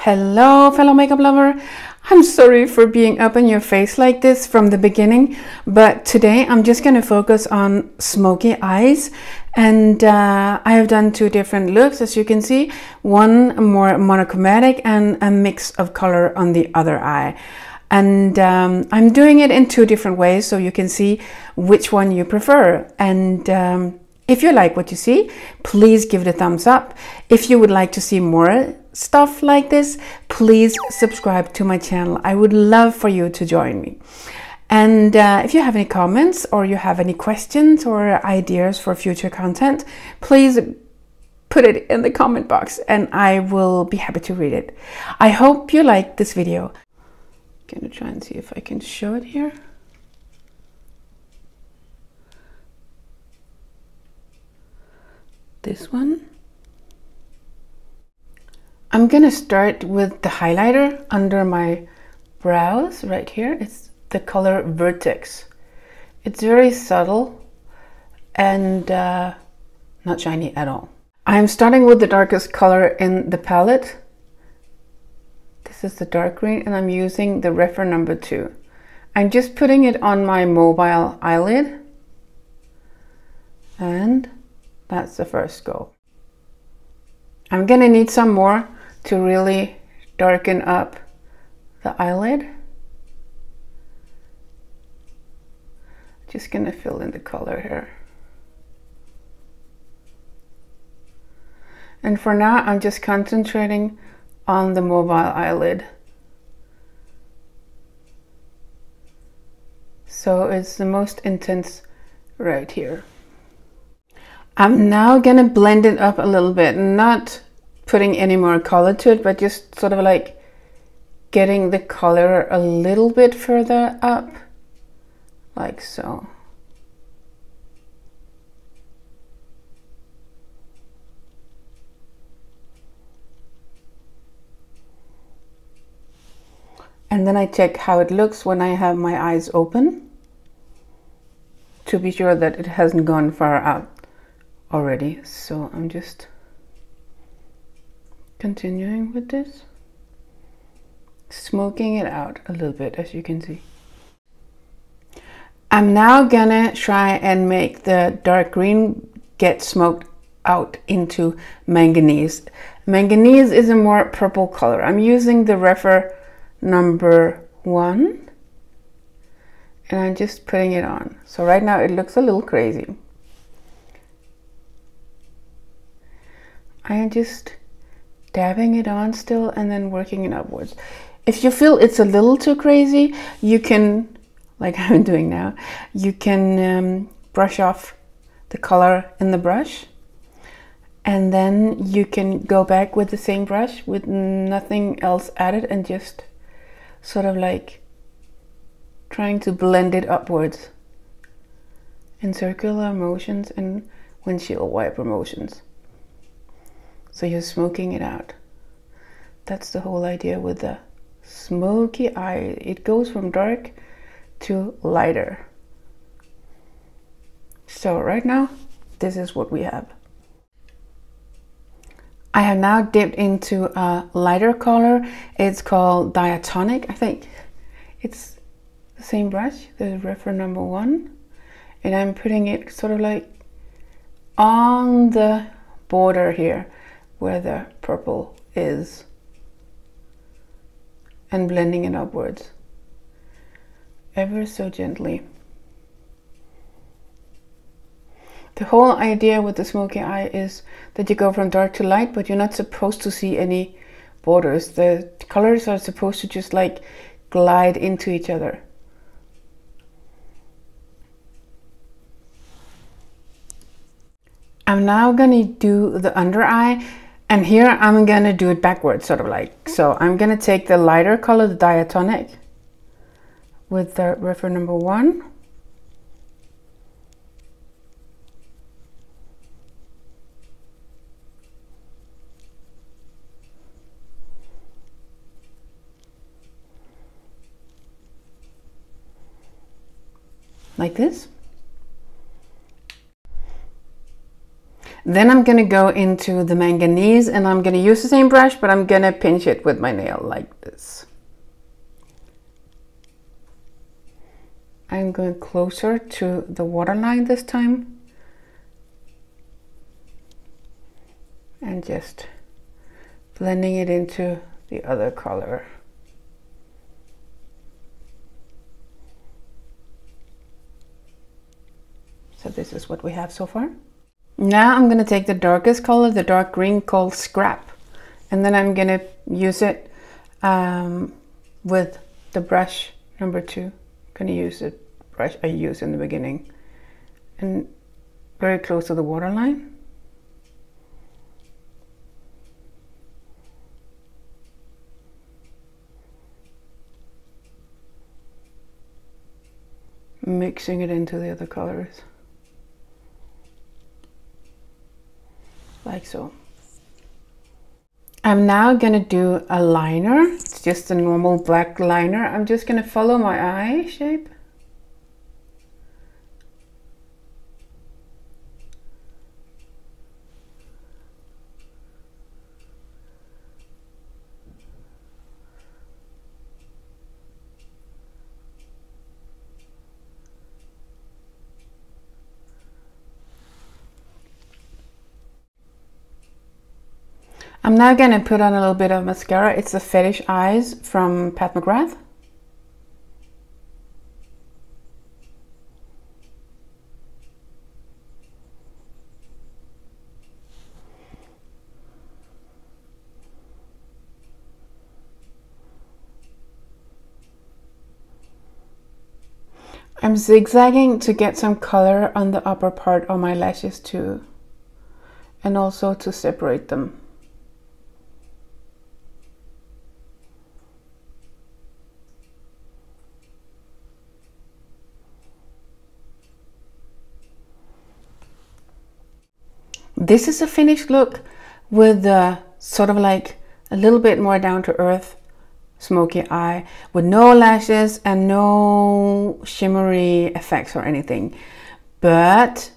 Hello, fellow makeup lover. I'm sorry for being up in your face like this from the beginning, but today I'm just going to focus on smoky eyes. And I have done two different looks, as you can see, one more monochromatic and a mix of color on the other eye. And I'm doing it in two different ways, so you can see which one you prefer. And if you like what you see, please give it a thumbs up. If you would like to see more stuff like this, please subscribe to my channel. I would love for you to join me. And if you have any comments or you have any questions or ideas for future content, please put it in the comment box and I will be happy to read it. I hope you like this video. I'm gonna try and see if I can show it here. This one. I'm gonna start with the highlighter under my brows right here. It's the color Vertex. It's very subtle and not shiny at all. I'm starting with the darkest color in the palette. This is the dark green and I'm using the reference number 2. I'm just putting it on my mobile eyelid and that's the first go. I'm gonna need some more to really darken up the eyelid. Just gonna fill in the color here. And for now, I'm just concentrating on the mobile eyelid. So it's the most intense right here. I'm now gonna blend it up a little bit, not putting any more color to it, but just sort of like getting the color a little bit further up, like so. And then I check how it looks when I have my eyes open to be sure that it hasn't gone far out already. So I'm just continuing with this, smoking it out a little bit, as you can see. I'm now gonna try and make the dark green get smoked out into manganese. Manganese is a more purple color. I'm using the reference number 1 and I'm just putting it on. So right now it looks a little crazy. I am just dabbing it on still and then working it upwards. If you feel it's a little too crazy, you can, like I'm doing now, you can brush off the color in the brush and then you can go back with the same brush with nothing else added and just sort of like trying to blend it upwards in circular motions and windshield wiper motions. So you're smoking it out. That's the whole idea with the smoky eye. It goes from dark to lighter. So right now, this is what we have. I have now dipped into a lighter color. It's called Diatonic. I think it's the same brush, the reference number 1. And I'm putting it sort of like on the border here where the purple is and blending it upwards ever so gently. The whole idea with the smoky eye is that you go from dark to light, but you're not supposed to see any borders. The colors are supposed to just like glide into each other. I'm now gonna do the under eye, and here I'm gonna do it backwards, sort of like. So I'm gonna take the lighter color, the Diatonic, with the reference number 1. Like this. Then I'm going to go into the manganese, and I'm going to use the same brush, but I'm going to pinch it with my nail like this. I'm going closer to the waterline this time and just blending it into the other color. So this is what we have so far. Now I'm going to take the darkest color, the dark green called Scrap, and then I'm going to use it with the brush number 2. I'm going to use the brush I used in the beginning and very close to the waterline. Mixing it into the other colors. Like so. I'm now going to do a liner. It's just a normal black liner. I'm just going to follow my eye shape. I'm now going to put on a little bit of mascara. It's the Fetish Eyes from Pat McGrath. I'm zigzagging to get some color on the upper part of my lashes too, and also to separate them. This is a finished look with sort of like a little bit more down to earth smoky eye with no lashes and no shimmery effects or anything. But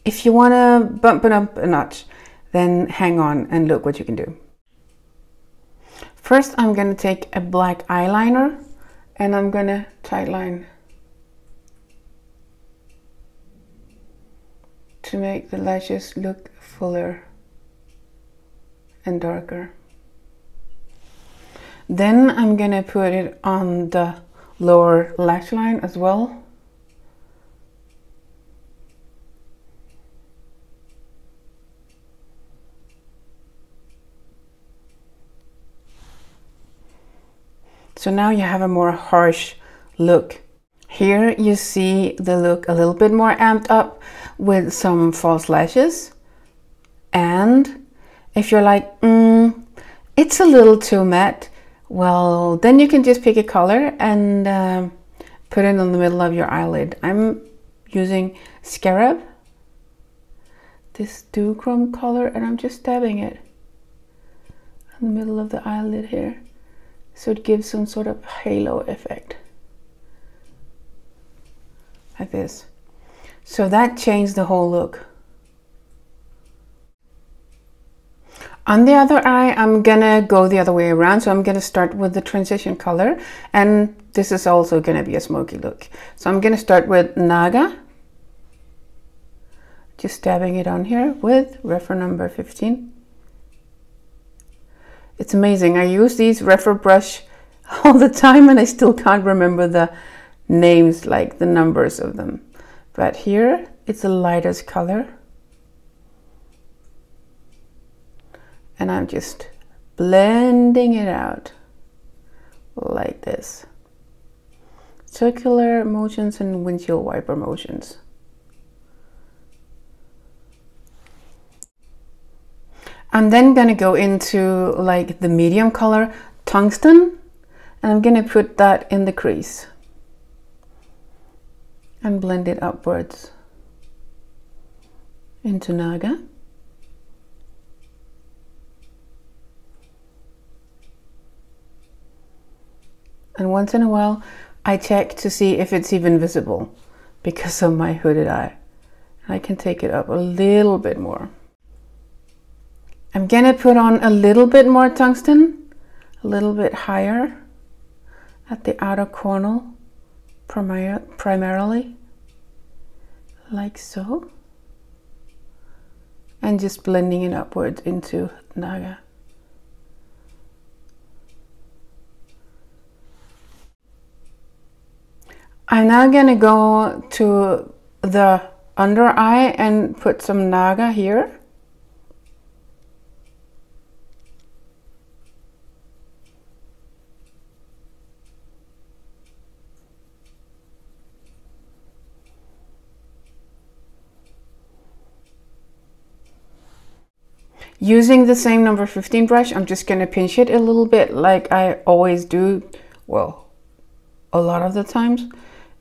if you want to bump it up a notch, then hang on and look what you can do. First, I'm going to take a black eyeliner and I'm going to tightline to make the lashes look fuller and darker. Then I'm gonna put it on the lower lash line as well. So now you have a more harsh look. Here you see the look a little bit more amped up with some false lashes. And if you're like, it's a little too matte, well, then you can just pick a color and put it on the middle of your eyelid. I'm using Scarab, this Duochrome color, and I'm just dabbing it in the middle of the eyelid here. So it gives some sort of halo effect. Like this. So that changed the whole look. On the other eye, I'm gonna go the other way around. So I'm gonna start with the transition color, and this is also gonna be a smoky look. So I'm gonna start with Naga. Just dabbing it on here with reference number 15. It's amazing. I use these reference brush all the time and I still can't remember the names, like the numbers of them. But here it's the lightest color. And I'm just blending it out like this. Circular motions and windshield wiper motions. I'm then gonna go into like the medium color Tungsten, and I'm gonna put that in the crease and blend it upwards into Naga. And once in a while, I check to see if it's even visible because of my hooded eye. I can take it up a little bit more. I'm gonna put on a little bit more tungsten, a little bit higher at the outer corner, primarily, like so. And just blending it upwards into Naga. I'm now gonna go to the under eye and put some Naga here. Using the same number 15 brush, I'm just going to pinch it a little bit like I always do, well, a lot of the times.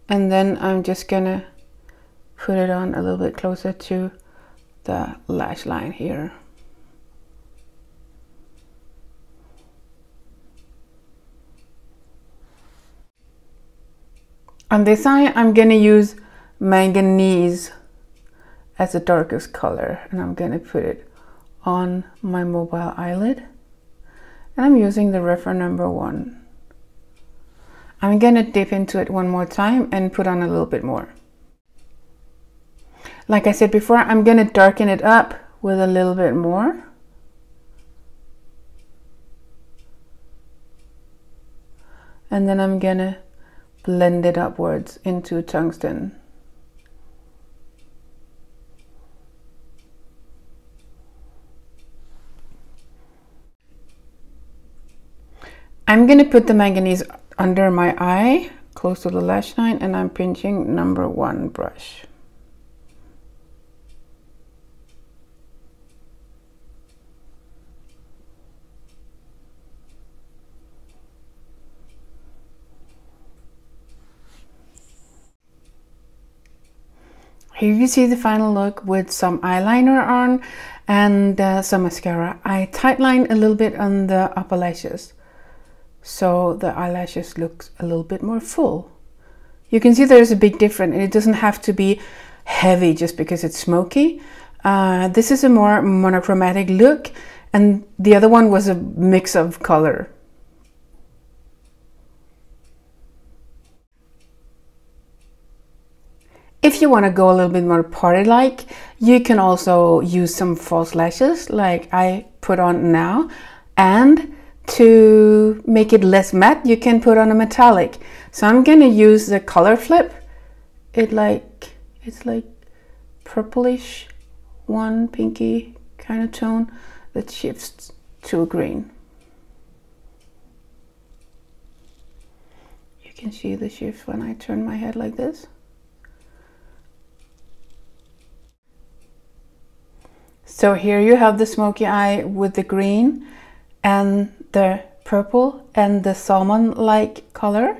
And then I'm just going to put it on a little bit closer to the lash line here. On this eye, I'm going to use manganese as the darkest color, and I'm going to put it on my mobile eyelid, and I'm using the reference number 1. I'm gonna dip into it one more time and put on a little bit more. Like I said before, I'm gonna darken it up with a little bit more. And then I'm gonna blend it upwards into tungsten. I'm going to put the manganese under my eye, close to the lash line, and I'm pinching number 1 brush. Here you see the final look with some eyeliner on and some mascara. I tightline a little bit on the upper lashes, so the eyelashes look a little bit more full. You can see there's a big difference, and it doesn't have to be heavy just because it's smoky. This is a more monochromatic look, and the other one was a mix of color. If you want to go a little bit more party-like, you can also use some false lashes like I put on now, and to make it less matte, you can put on a metallic. So I'm gonna use the color flip. It's like purplish, one pinky kind of tone that shifts to a green. You can see the shift when I turn my head like this. So here you have the smoky eye with the green and the purple and the salmon-like color,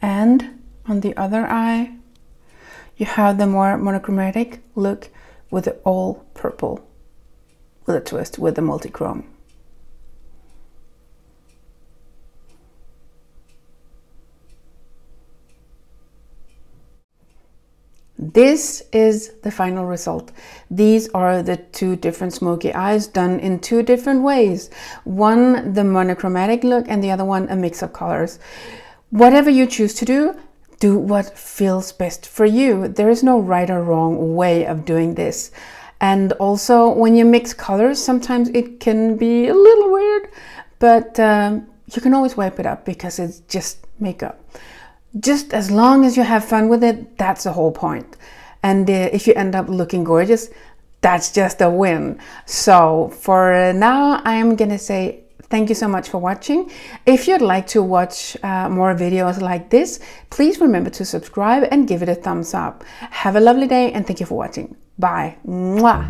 and on the other eye you have the more monochromatic look with the all purple with a twist with the multi-chrome. This is the final result. These are the 2 different smoky eyes done in 2 different ways. One the monochromatic look and the other one a mix of colors. Whatever you choose to do, do what feels best for you. There is no right or wrong way of doing this. And also when you mix colors, sometimes it can be a little weird, but you can always wipe it up because it's just makeup. Just as long as you have fun with it, that's the whole point. And if you end up looking gorgeous, that's just a win. So for now, I'm gonna say thank you so much for watching. If you'd like to watch more videos like this, please remember to subscribe and give it a thumbs up. Have a lovely day and thank you for watching. Bye. Mwah.